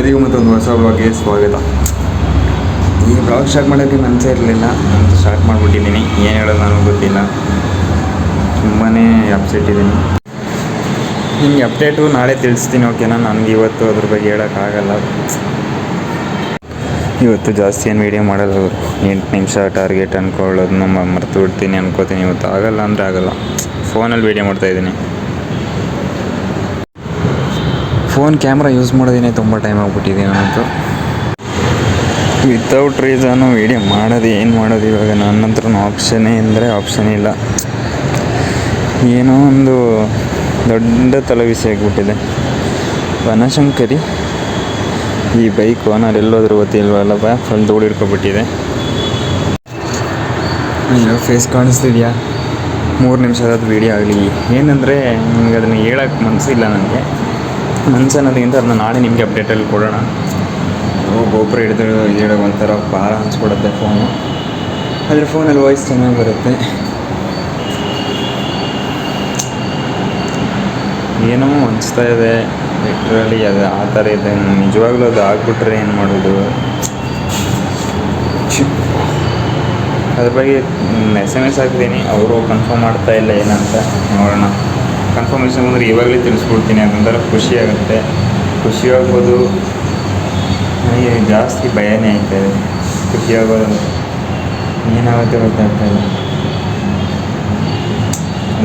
ಎಲ್ಲರಿಗೂ ಮತ್ತೊಂದು ಹೊಸ ಬ್ಲಾಗ್ಗೆ ಸ್ವಾಗತ. ಈ ಬ್ಲಾಗ್ ಸ್ಟಾರ್ಟ್ ಮಾಡೋಕ್ಕೆ ಮನಸ್ಸೇ ಇರಲಿಲ್ಲ, ನಾನು ಸ್ಟಾರ್ಟ್ ಮಾಡಿಬಿಟ್ಟಿದ್ದೀನಿ. ಏನು ಹೇಳೋದು ನನಗೆ ಗೊತ್ತಿಲ್ಲ, ತುಂಬಾ ಅಪ್ಸೆಟ್ ಇದ್ದೀನಿ. ನಿಮಗೆ ಅಪ್ಡೇಟು ನಾಳೆ ತಿಳಿಸ್ತೀನಿ, ಓಕೆನಾ? ನನಗೆ ಇವತ್ತು ಅದ್ರ ಬಗ್ಗೆ ಹೇಳೋಕ್ಕಾಗಲ್ಲ. ಇವತ್ತು ಜಾಸ್ತಿ ಏನು ವೀಡಿಯೋ ಮಾಡಲ್ಲ. 8 ನಿಮಿಷ ಟಾರ್ಗೆಟ್ ಅಂದ್ಕೊಳ್ಳೋದು ನಮ್ಮ ಮರೆತು ಬಿಡ್ತೀನಿ ಅನ್ಕೋತೀನಿ. ಇವತ್ತು ಆಗಲ್ಲ ಅಂದರೆ ಆಗಲ್ಲ. ಫೋನಲ್ಲಿ ವೀಡಿಯೋ ಮಾಡ್ತಾಯಿದ್ದೀನಿ. ಫೋನ್ ಕ್ಯಾಮ್ರಾ ಯೂಸ್ ಮಾಡೋದೇ ತುಂಬ ಟೈಮ್ ಆಗಿಬಿಟ್ಟಿದೆ ನನಗಂತೂ. ವಿತೌಟ್ ರೀಸನು ವೀಡಿಯೋ ಮಾಡೋದು ಏನು ಮಾಡೋದು ಇವಾಗ? ನನ್ನ ಹತ್ರ ಆಪ್ಷನ್ನೇ ಅಂದರೆ ಆಪ್ಷನ್ ಇಲ್ಲ. ಏನೋ ಒಂದು ದೊಡ್ಡ ತಲೆಬಿಸಿ ಆಗಿಬಿಟ್ಟಿದೆ. ಬನಶಂಕರಿ ಈ ಬೈಕ್ ಓನರ್ ಎಲ್ಲೋದ್ರೂ ಗೊತ್ತಿಲ್ವಲ್ಲಪ್ಪ, ಫುಲ್ ಧೂಳು ಹಿಡ್ಕೊಬಿಟ್ಟಿದೆ. ಅಯ್ಯೋ, ಫೇಸ್ ಕಾಣಿಸ್ತಿದೆಯಾ? 3 ನಿಮಿಷದ ವೀಡಿಯೋ ಆಗಲಿ. ಏನಂದರೆ ನಿಮ್ಗೆ ಅದನ್ನು ಹೇಳೋಕ್ಕೆ ಮನಸ್ಸಿಲ್ಲ. ನನಗೆ ಮನಸ್ಸು ಅನ್ನೋದಕ್ಕಿಂತ ಅದನ್ನ ನಾಳೆ ನಿಮಗೆ ಅಪ್ಡೇಟಲ್ಲಿ ಕೊಡೋಣ. ಗೋಪುರ ಹಿಡಿದು ಒಂಥರ ಭಾರ ಅನಿಸ್ಬಿಡುತ್ತೆ ಫೋನು. ಆದರೆ ಫೋನಲ್ಲಿ ವಾಯ್ಸ್ ಚೆನ್ನಾಗಿ ಬರುತ್ತೆ. ಏನೋ ಅನಿಸ್ತಾ ಇದೆ ಲಿಟ್ರಲಿ. ಅದು ಆ ಥರ ಇದೆ. ನಿಜವಾಗ್ಲೂ ಅದು ಆಗ್ಬಿಟ್ರೆ ಏನು ಮಾಡೋದು? ಅದ್ರ ಬಗ್ಗೆ SMS ಹಾಕಿದ್ದೀನಿ, ಅವರು ಕನ್ಫರ್ಮ್ ಮಾಡ್ತಾ ಇಲ್ಲ ಏನಂತ. ನೋಡೋಣ. ಕನ್ಫರ್ಮೇಷನ್ ಅಂದರೆ ಇವಾಗಲೇ ತಿಳಿಸ್ಬಿಡ್ತೀನಿ. ಅದೊಂಥರ ಖುಷಿ ಆಗುತ್ತೆ. ಖುಷಿ ಆಗ್ಬೋದು, ನನಗೆ ಜಾಸ್ತಿ ಭಯನೇ ಆಯ್ತಾಯಿದೆ. ಖುಷಿ ಆಗೋದು ಏನಾಗುತ್ತೆ ಗೊತ್ತಾಗ್ತಾಯಿಲ್ಲ.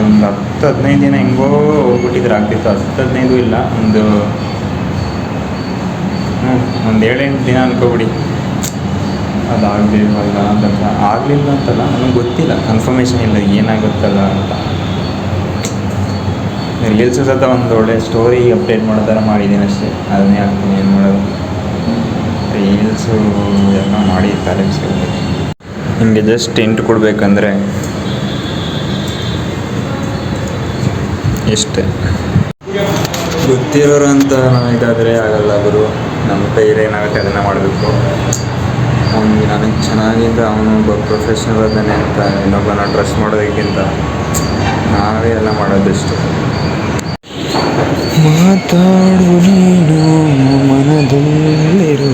ಒಂದು 10-15 ದಿನ ಹೆಂಗೋ ಹೋಗ್ಬಿಟ್ಟಿದ್ರೆ ಆಗ್ತಿತ್ತು. 10-15 ಇಲ್ಲ, ಒಂದು 7-8 ದಿನ ಅನ್ಕೋಬಿಡಿ. ಅದಾಗಲಿಲ್ವಲ್ಲ ಅಂತ. ಆಗಲಿಲ್ಲ ಅಂತಲ್ಲ, ನನಗೆ ಗೊತ್ತಿಲ್ಲ, ಕನ್ಫರ್ಮೇಷನ್ ಇಲ್ಲ ಏನಾಗುತ್ತಲ್ಲ ಅಂತ. ರೀಲ್ಸು ಸಹ ಒಂದು ಒಳ್ಳೆ ಸ್ಟೋರಿ ಅಪ್ಡೇಟ್ ಮಾಡೋ ಥರ ಮಾಡಿದ್ದೀನಿ ಅಷ್ಟೇ. ಅದನ್ನೇ ಹಾಕ್ತೀನಿ, ಏನು ಮಾಡೋದು? ರೀಲ್ಸು ಎಲ್ಲ ಮಾಡಿ ತಲೆಬಿಸಿ. ನಿಮಗೆ ಜಸ್ಟ್ ಇಂಟ್ ಕೊಡಬೇಕಂದ್ರೆ ಇಷ್ಟೇ. ಗೊತ್ತಿರೋರು ಅಂತ ಇದಾದರೆ ಆಗಲ್ಲ ಗುರು. ನಮ್ಮ ಕೈಯಲ್ಲಿ ಏನಾಗುತ್ತೆ ಅದನ್ನು ಮಾಡಬೇಕು. ಅವನಿಗೆ ನನಗೆ ಚೆನ್ನಾಗಿದ್ದ ಅವನು ಒಬ್ಬ ಪ್ರೊಫೆಷ್ನಲ್ ಅದನ್ನೇ ಅಂತ ಇನ್ನೊಬ್ಬನ ಟ್ರಸ್ಟ್ ಮಾಡೋದಕ್ಕಿಂತ ನಾವೇ ಎಲ್ಲ ಮಾಡೋದಷ್ಟು. ಮಾತಾಡು ನೀನು ಮನದಲ್ಲಿರು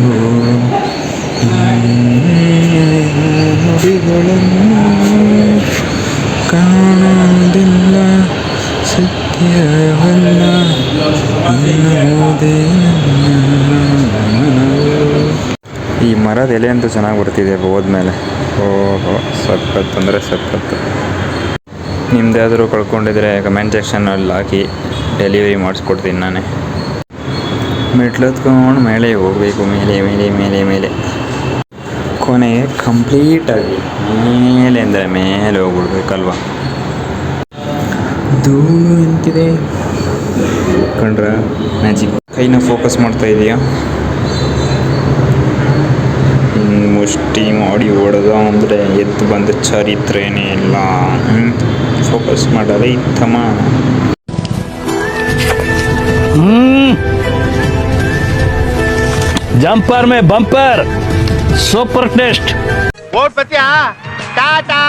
ನುಡಿಗಳನ್ನು ಕಾಣೋದಿಲ್ಲ ಸತ್ಯವಲ್ಲ ಅನ್ನೋದೇ. ಈ ಮರದ ಎಲೆ ಅಂತೂ ಚೆನ್ನಾಗಿ ಬರ್ತಿದೆ ಹೋದ್ಮೇಲೆ. ಓಹೋ, ಸಖತ್ತು ಅಂದರೆ ಸಖತ್ತು. ನಿಮ್ದಾದರೂ ಕಳ್ಕೊಂಡಿದ್ರೆ ಕಮೆಂಟ್ ಸೆಕ್ಷನಲ್ಲಿ ಹಾಕಿ, ಡೆಲಿವರಿ ಮಾಡಿಸ್ಕೊಡ್ತೀನಿ ನಾನೇ. ಮೆಟ್ಲತ್ಕೊಂಡು ಮೇಲೆ ಹೋಗಬೇಕು, ಮೇಲೆ ಮೇಲೆ ಮೇಲೆ ಮೇಲೆ. ಕೊನೆಗೆ ಕಂಪ್ಲೀಟಾಗಿ ಮೇಲೆ ಅಂದರೆ ಮೇಲೆ ಹೋಗ್ಬಿಡ್ಬೇಕಲ್ವ? ಧೂಳು ಎಂತಿದೆ ಕಂಡ್ರ ಮ್ಯಾಜಿಕ್. ಕೈನ ಫೋಕಸ್ ಮಾಡ್ತಾ ಇದೆಯಾ? ಮುಷ್ಟಿ ಮಾಡಿ ಹೊಡೆದ ಅಂದರೆ ಎದ್ದು ಬಂದ ಚರಿತ್ರೆನೇ ಇಲ್ಲ. ಫೋಕಸ್ ಮಾಡಲ್ಲ ಇತ್ತಮ್ಮ. जंपर में बम्पर सुपर टेस्ट टाटा।